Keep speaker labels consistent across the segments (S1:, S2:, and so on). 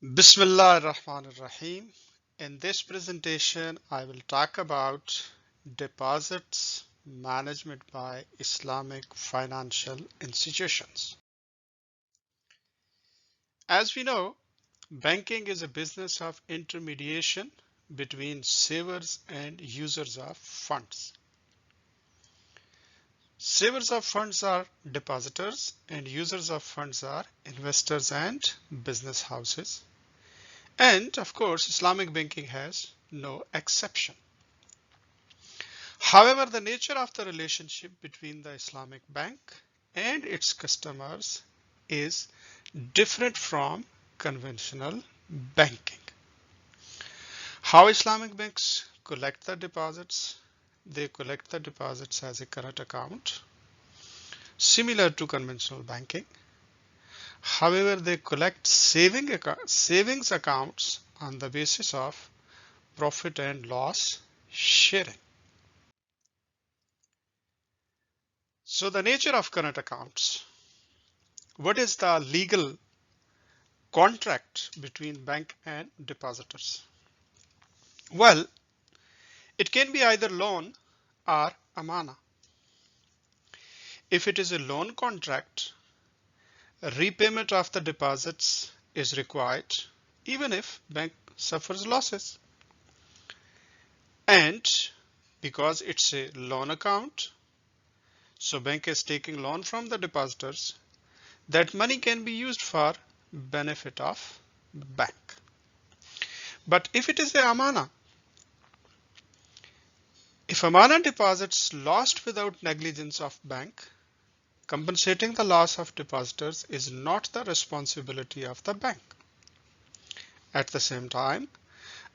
S1: Bismillah ar-Rahman ar-Rahim. In this presentation, I will talk about deposits management by Islamic financial institutions. As we know, banking is a business of intermediation between savers and users of funds. Savers of funds are depositors and users of funds are investors and business houses. And of course, Islamic banking has no exception. However, the nature of the relationship between the Islamic bank and its customers is different from conventional banking. How Islamic banks collect the deposits? They collect the deposits as a current account, similar to conventional banking. However, they collect savings accounts on the basis of profit and loss sharing. So the nature of current accounts. What is the legal contract between bank and depositors? Well, it can be either loan or amana. If it is a loan contract, repayment of the deposits is required even if bank suffers losses. And because it's a loan account, so bank is taking loan from the depositors, that money can be used for benefit of bank. But if it is a amana, if amana deposits lost without negligence of bank, compensating the loss of depositors is not the responsibility of the bank. At the same time,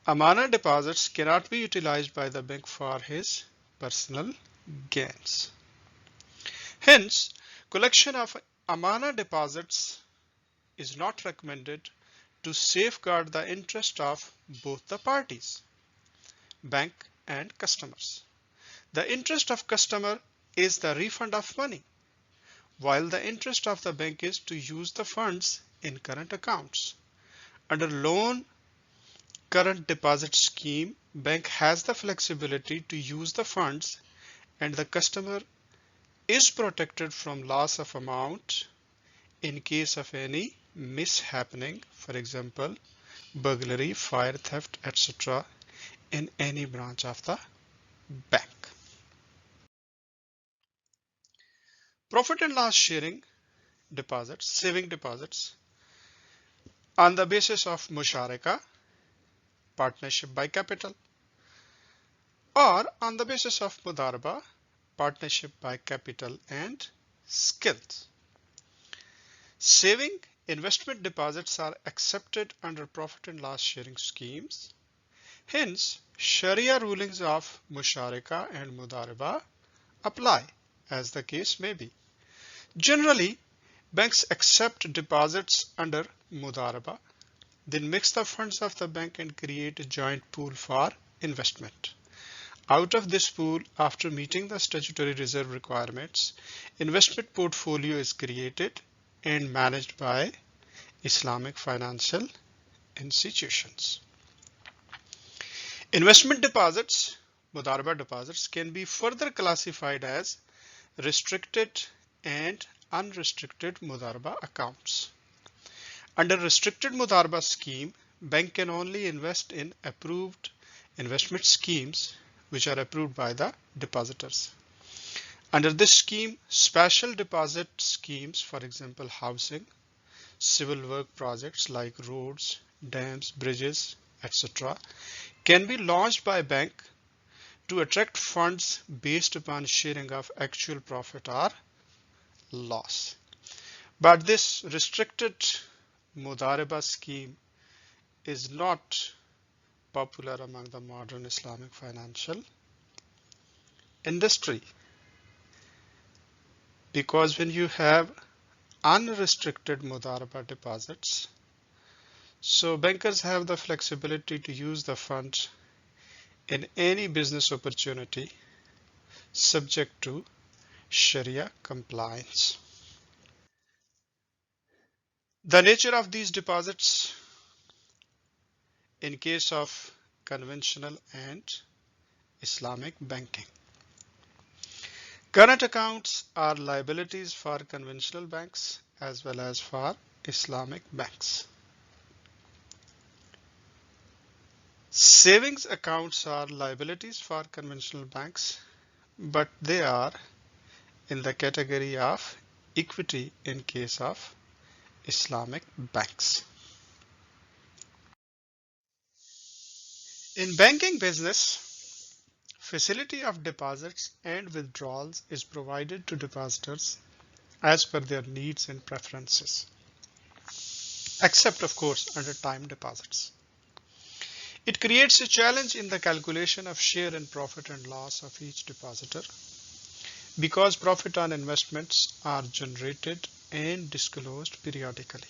S1: amana deposits cannot be utilized by the bank for his personal gains. Hence, collection of amana deposits is not recommended to safeguard the interest of both the parties, bank and customers. The interest of customer is the refund of money, while the interest of the bank is to use the funds in current accounts. Under loan current deposit scheme, bank has the flexibility to use the funds and the customer is protected from loss of amount in case of any mishappening, for example, burglary, fire, theft, etc. in any branch of the bank. Profit and loss sharing deposits, saving deposits on the basis of musharaka, partnership by capital, or on the basis of mudaraba, partnership by capital and skills. Saving investment deposits are accepted under profit and loss sharing schemes. Hence, Sharia rulings of musharaka and mudaraba apply, as the case may be. Generally, banks accept deposits under mudaraba, then mix the funds of the bank and create a joint pool for investment. Out of this pool, after meeting the statutory reserve requirements, investment portfolio is created and managed by Islamic financial institutions. Investment deposits, mudaraba deposits, can be further classified as restricted and unrestricted mudaraba accounts. Under restricted mudaraba scheme, bank can only invest in approved investment schemes which are approved by the depositors. Under this scheme, special deposit schemes, for example, housing, civil work projects like roads, dams, bridges, etc., can be launched by bank to attract funds based upon sharing of actual profit or loss. But this restricted mudaraba scheme is not popular among the modern Islamic financial industry, because when you have unrestricted mudaraba deposits, so bankers have the flexibility to use the fund in any business opportunity subject to Sharia compliance. The nature of these deposits, in case of conventional and Islamic banking. Current accounts are liabilities for conventional banks as well as for Islamic banks. Savings accounts are liabilities for conventional banks, but they are in the category of equity in case of Islamic banks. In banking business, facility of deposits and withdrawals is provided to depositors as per their needs and preferences, except of course under time deposits. It creates a challenge in the calculation of share in profit and loss of each depositor because profit on investments are generated and disclosed periodically.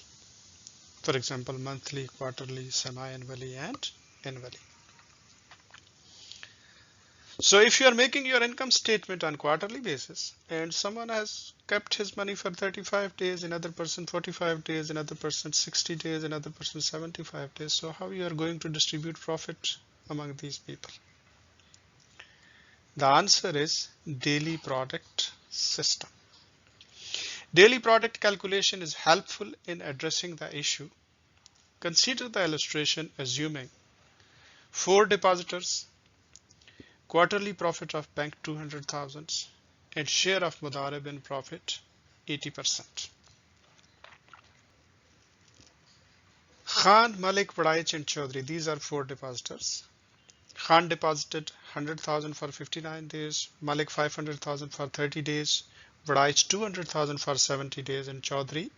S1: For example, monthly, quarterly, semi-annually, and annually. So if you are making your income statement on quarterly basis and someone has kept his money for 35 days, another person 45 days, another person 60 days, another person 75 days, so how you are going to distribute profit among these people? The answer is daily product system. Daily product calculation is helpful in addressing the issue. Consider the illustration assuming 4 depositors, quarterly profit of bank 200,000 and share of Mudarib in profit 80%. Khan, Malik, Wadaich and Chaudhry, these are 4 depositors. Khan deposited 100,000 for 59 days, Malik 500,000 for 30 days, Wadaich 200,000 for 70 days and Chaudhry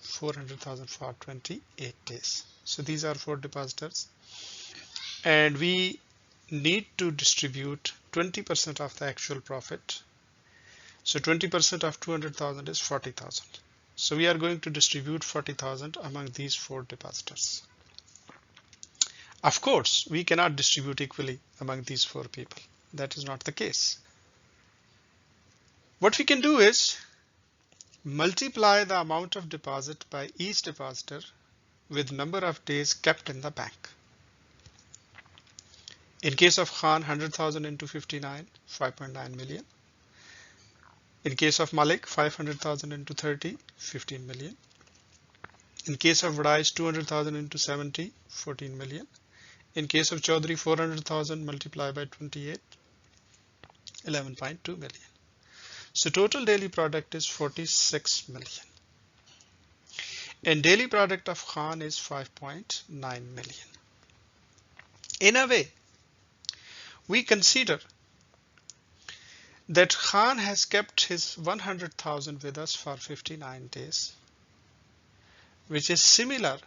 S1: 400,000 for 28 days. So these are 4 depositors and we need to distribute 20% of the actual profit. So 20% of 200,000 is 40,000. So we are going to distribute 40,000 among these 4 depositors. Of course, we cannot distribute equally among these 4 people. That is not the case. What we can do is multiply the amount of deposit by each depositor with number of days kept in the bank. In case of Khan, 100,000 into 59, 5.9 million. In case of Malik, 500,000 into 30, 15 million. In case of Wadaich, 200,000 into 70, 14 million. In case of Chaudhry, 400,000 multiplied by 28, 11.2 million. So total daily product is 46 million. And daily product of Khan is 5.9 million. In a way, we consider that Khan has kept his 100,000 with us for 59 days, which is similar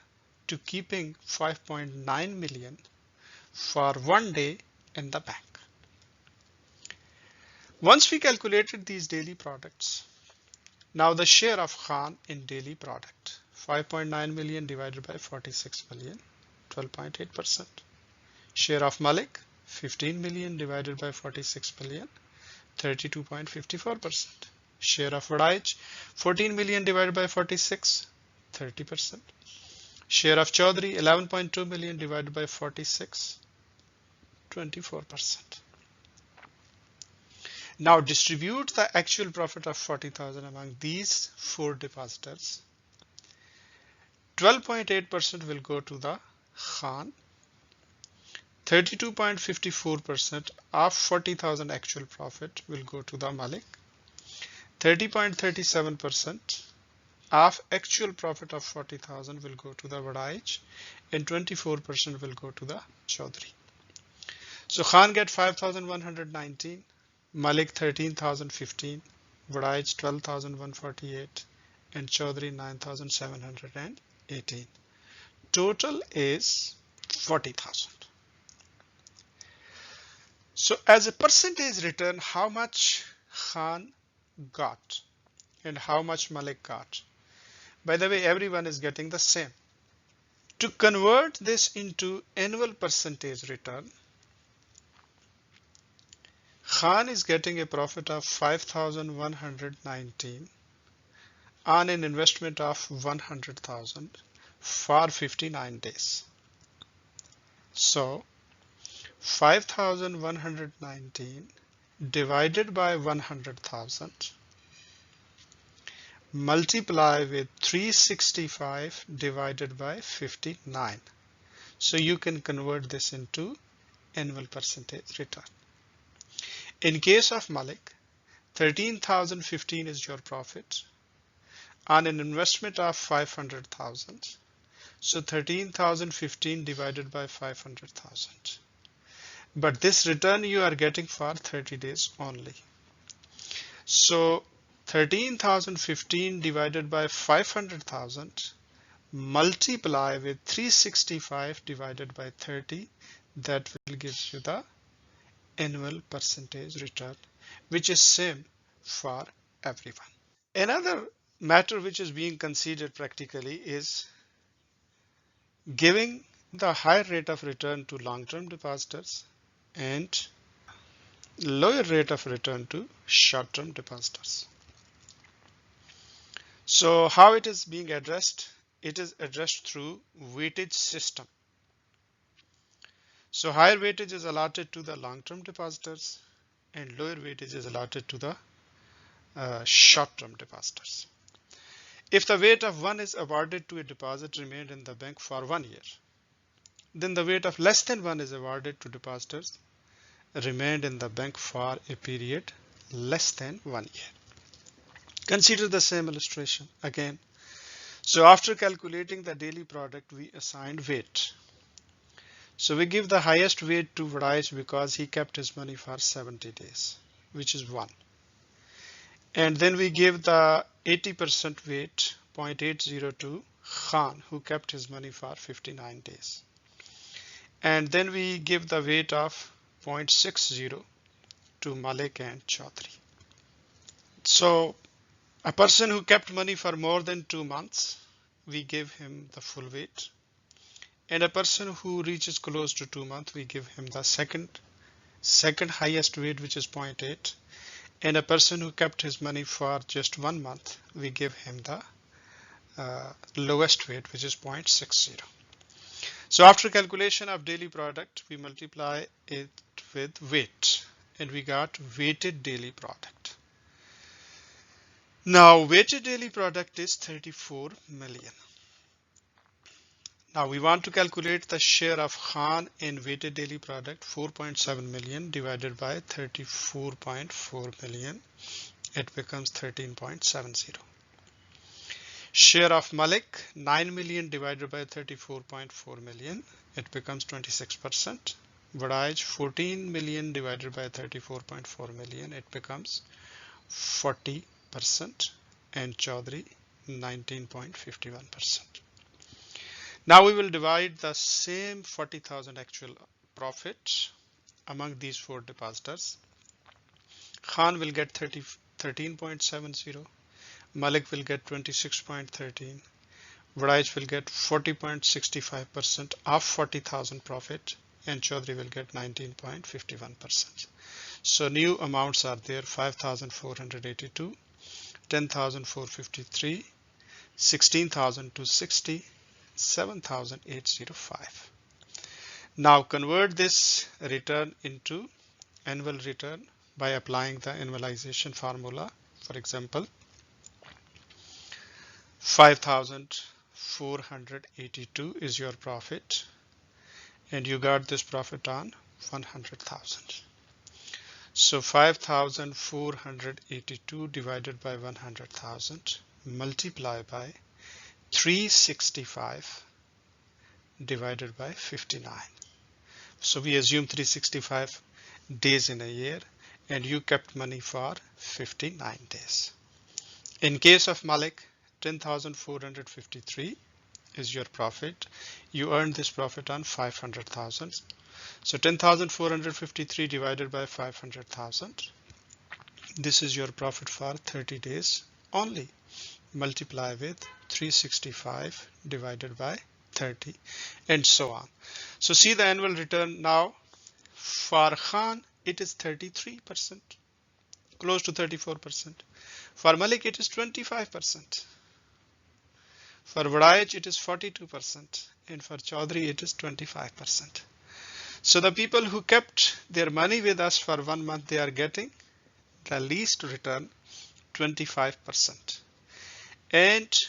S1: to keeping 5.9 million for 1 day in the bank. Once we calculated these daily products, now the share of Khan in daily product, 5.9 million divided by 46 million, 12.8%. Share of Malik, 15 million divided by 46 million, 32.54%. Share of Wadaich, 14 million divided by 46, 30%. Share of Chaudhry, 11.2 million divided by 46, 24%. Now distribute the actual profit of 40,000 among these 4 depositors. 12.8% will go to the Khan. 32.54% of 40,000 actual profit will go to the Malik. 30.37% of actual profit of 40,000 will go to the Wadaich and 24% will go to the Chaudhry. So Khan get 5,119, Malik 13,015, Wadaich 12,148 and Chaudhry 9,718. Total is 40,000. So as a percentage return, how much Khan got and how much Malik got? By the way, everyone is getting the same. To convert this into annual percentage return, Khan is getting a profit of 5,119 on an investment of 100,000 for 59 days. So 5119 divided by 100,000 multiply with 365 divided by 59. So you can convert this into annual percentage return. In case of Malik, 13,015 is your profit on an investment of 500,000. So 13,015 divided by 500,000. But this return you are getting for 30 days only. So 13,015 divided by 500,000 multiply with 365 divided by 30. That will give you the annual percentage return, which is same for everyone. Another matter which is being considered practically is giving the higher rate of return to long-term depositors and lower rate of return to short-term depositors. So how it is being addressed? It is addressed through weightage system. So higher weightage is allotted to the long-term depositors and lower weightage is allotted to the short-term depositors. If the weight of 1 is awarded to a deposit remained in the bank for 1 year, then the weight of less than 1 is awarded to depositors remained in the bank for a period less than 1 year. Consider the same illustration again. So after calculating the daily product, we assigned weight. So we give the highest weight to Vadaish because he kept his money for 70 days, which is 1. And then we give the 80% weight, 0.80 to Khan, who kept his money for 59 days. And then we give the weight of 0.60 to Malik and Chaudhry. So a person who kept money for more than 2 months, we give him the full weight. And a person who reaches close to 2 months, we give him the second highest weight, which is 0.8. And a person who kept his money for just 1 month, we give him the lowest weight, which is 0.60. So after calculation of daily product, we multiply it with weight and we got weighted daily product. Now weighted daily product is 34 million. Now we want to calculate the share of Khan in weighted daily product. 4.7 million divided by 34.4 million, it becomes 13.70. Share of Malik, 9 million divided by 34.4 million, it becomes 26%. Vadaish, 14 million divided by 34.4 million, it becomes 40%. And Chaudhry, 19.51%. Now we will divide the same 40,000 actual profit among these 4 depositors. Khan will get 13.70, Malik will get 26.13, Vadaish will get 40.65% of 40,000 profit, and Chaudhry will get 19.51%. So new amounts are there: 5,482, 10,453, 16,260, 7,805. Now convert this return into annual return by applying the annualization formula. For example, 5,482 is your profit and you got this profit on 100,000. So 5,482 divided by 100,000 multiply by 365 divided by 59. So we assume 365 days in a year and you kept money for 59 days. In case of Malik, 10,453 is your profit. You earned this profit on 500,000. So 10,453 divided by 500,000. This is your profit for 30 days only. Multiply with 365 divided by 30 and so on. So see the annual return now. For Khan, it is 33%, close to 34%. For Malik, it is 25%. For Vadaish, it is 42%. And for Chaudhry, it is 25%. So the people who kept their money with us for 1 month, they are getting the least return, 25%. And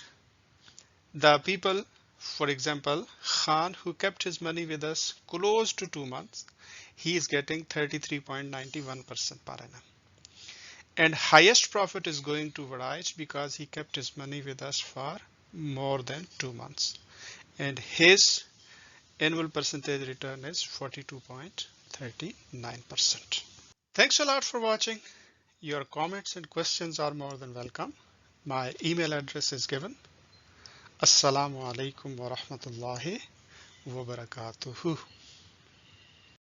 S1: the people, for example, Khan, who kept his money with us close to 2 months, he is getting 33.91% per annum. And highest profit is going to Vadaj because he kept his money with us for more than 2 months. And his annual percentage return is 42.39%. Thanks a lot for watching. Your comments and questions are more than welcome. My email address is given. Assalamu alaikum wa rahmatullahi wa barakatuhu.